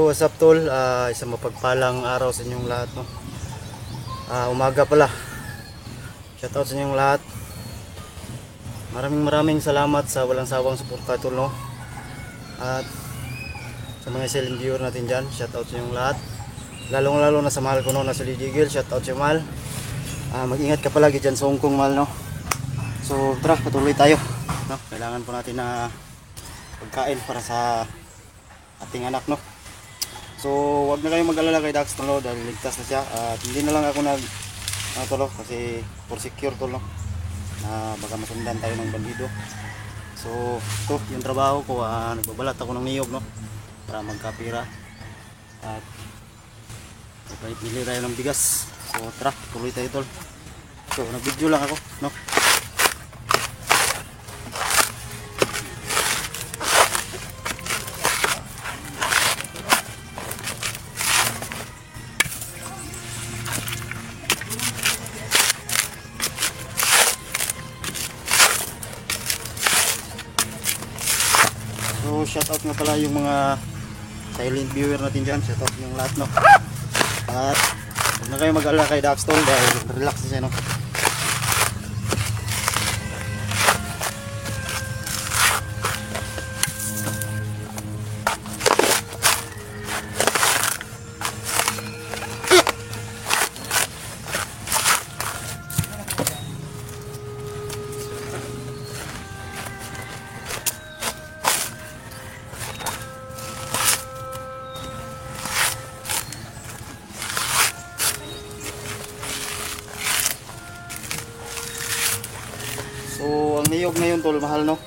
what's up tol? Isang mapagpalang araw sa inyong lahat, no? Umaga pala. Shoutout sa inyong lahat. Maraming salamat sa walang sawang suporta tol, no? At sa mga silent viewer natin dyan, shoutout sa inyong lahat. Lalong-lalo na sa mahal ko, no, na si Ligigil. Shoutout sa mahal. Mag-ingat ka palagi dyan sa Hong Kong, mahal, no? So tara, patuloy tayo, no? Kailangan po natin na pagkain para sa ating anak, no? So wag na kayong mag-alala kay Dax tol, dahil ligtas na siya. At hindi na lang ako tol, kasi for secure tol, no, na baka masundan tayo ng bandido. So ito yung trabaho ko, nagbabalat ako ng niyog, no, para magkapira at bili tayo ng bigas. So tara, tuloy tayo tol. So nag-video lang ako, no. So shoutout nga pala yung mga silent viewer natin dyan. Shoutout yung lahat, no. At huwag na kayo mag-alala kay Dax tol, dahil relax na siya, no. So ang niyog na yun tol, mahal, no.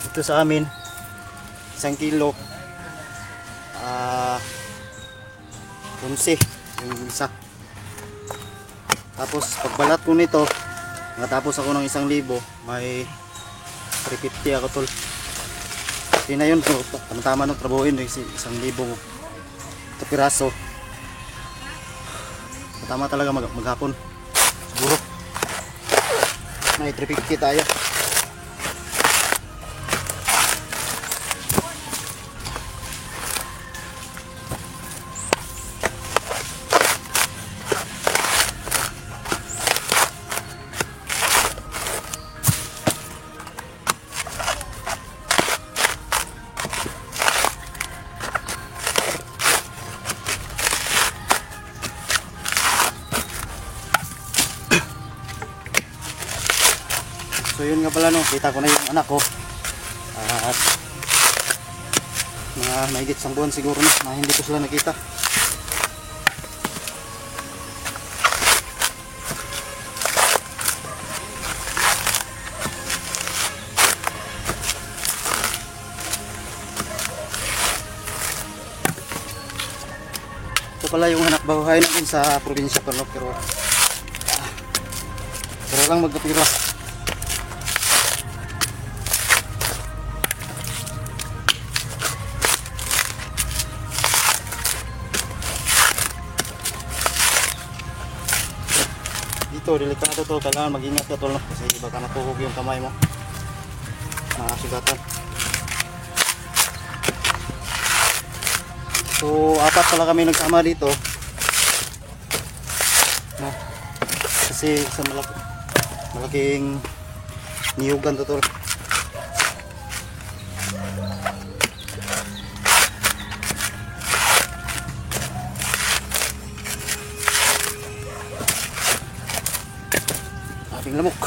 Ito sa amin 1 kilo 11 yung isa. Tapos pagbalat ko nito, natapos ako ng 1,000, may 350 ako tol. Hindi na yun, tama nung trabuhin 1,000 kapiraso. Tama talaga maghapon siguro. May 350 tayo. So yun nga pala, no, kita ko na yung anak ko. At mga mahigit 1 buwan siguro na hindi ko sila nakita. Ito pala yung anak bahay natin sa probinsya ko, no, pero lang magkapira. Dito delikado to, kailangan mag-ingat ka tol, no? Kasi baka natuhog yung kamay mo, sugatan. So 4 pala kami nagsama dito, no? Kasi sa malaking niyugan to tol. Ating lamok.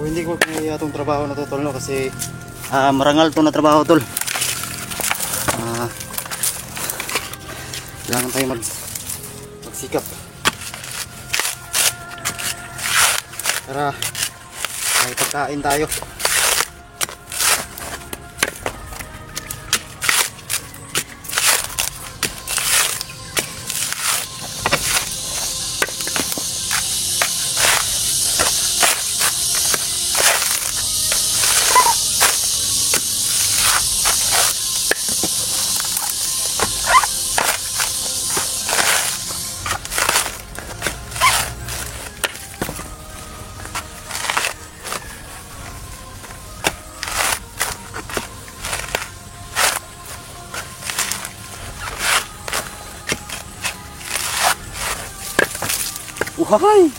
hindi ko kaya itong trabaho na to tol no, kasi marangal to na trabaho tol. Kailangan tayo magsikap para may pagkain tayo. Uhay!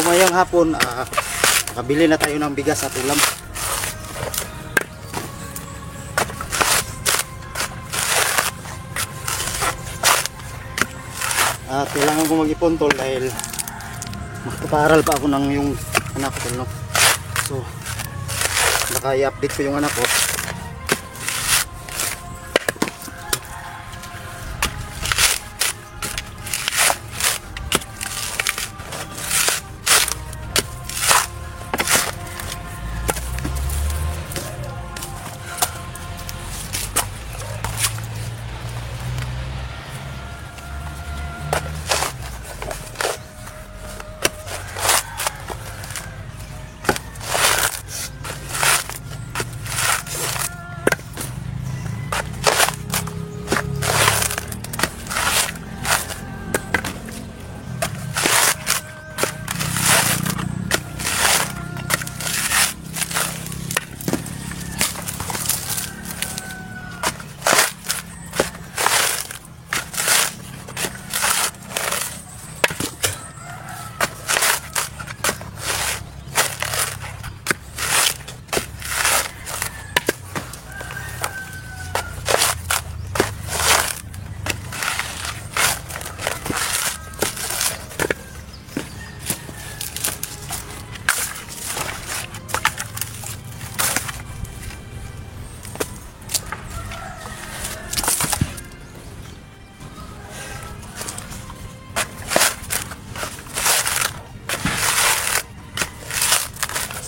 Umayang hapon, nakabili na tayo ng bigas at ulam. At kailangan ko mag-ipon tol dahil magpapaaral pa ako ng yung anak ko tol no? So baka i-update ko yung anak ko.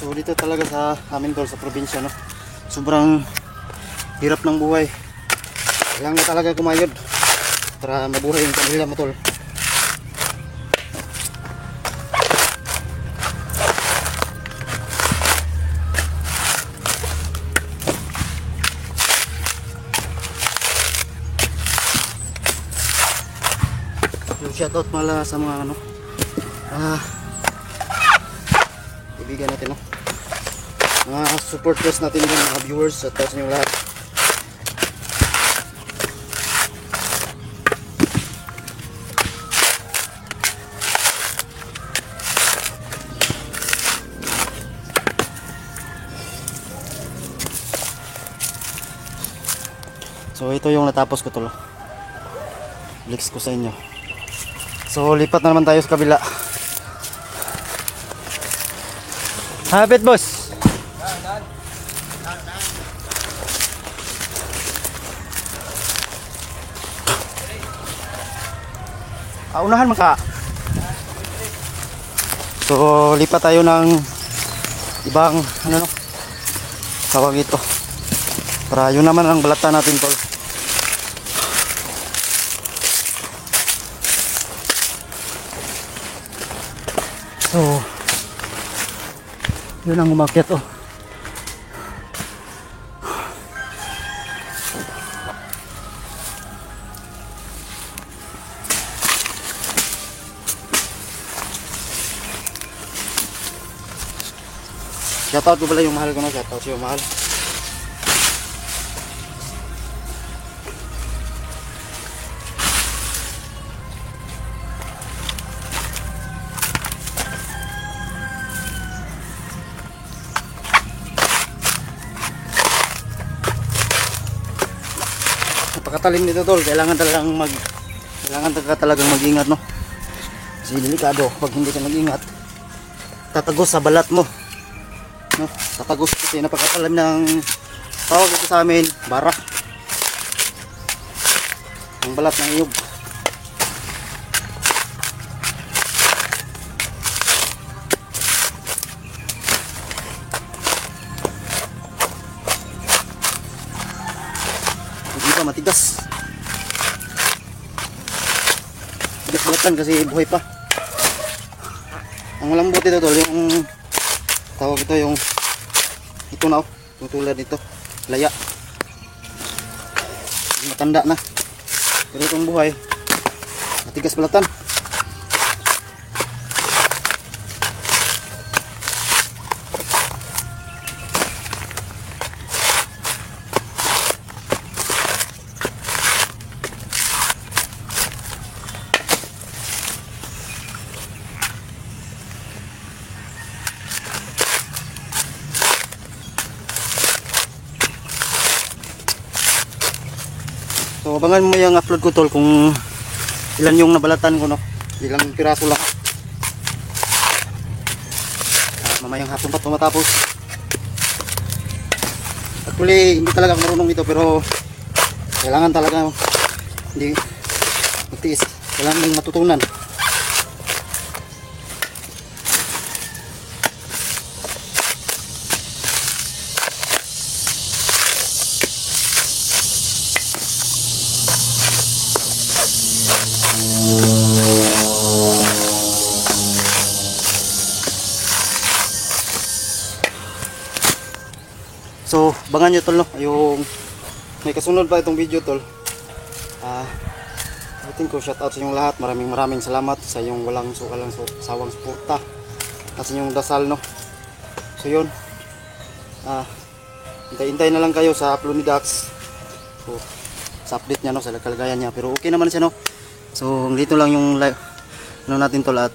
So dito talaga sa amin tol sa probinsya no, sobrang hirap ng buhay. Kailangan na talaga kumayod para mabuhay yung pamilya mo tol. Yung shoutout pala sa mga ano ibigan natin no, mga supporters natin dyan, mga viewers at sa inyong lahat. So ito yung natapos ko tol, flex ko sa inyo. So lipat na naman tayo sa kabila. Hapit boss. Unahan maka. So lipat tayo ng ibang ano no, tawag ito, para yun naman ang balatan natin tol. So yun ang umakyat oh. Shoutout ko pala yung mahal ko na, shoutout siya yung mahal. napakatalim nito tol, kailangan talagang mag-ingat no. Kasi delikado pag hindi ka mag-ingat, tatagos sa balat mo. No, tatagos kasi napakatalim ng tawag ito sa amin, bara. Ang balat ng iyog. Hindi pa matigas. Matigas balatan kasi buhay pa. Ang malambot ito tol, yung tawag ito yung ito na oh, yung tulad nito, laya. Matanda na. Pero itong buhay, matigas balatan. So abangan mo yung upload ko tol kung ilan yung nabalatan ko no. Ilang piraso lang. Mamayang hapon pa matapos. Actually hindi talaga ako marunong ito pero kailangan talaga hindi magtiis. Kailangan may matutunan. So, bangan nyo tol no, yung may kasunod pa itong video tol. Ulitin ko, shout out sa inyong lahat. Maraming salamat sa inyong walang sawang suporta at sa inyong dasal no. So yun, hintay na lang kayo sa upload ni Dax. So, sa update niya no, sa kalagayan niya. Pero okay naman siya no. So, dito lang yung live ano natin tol at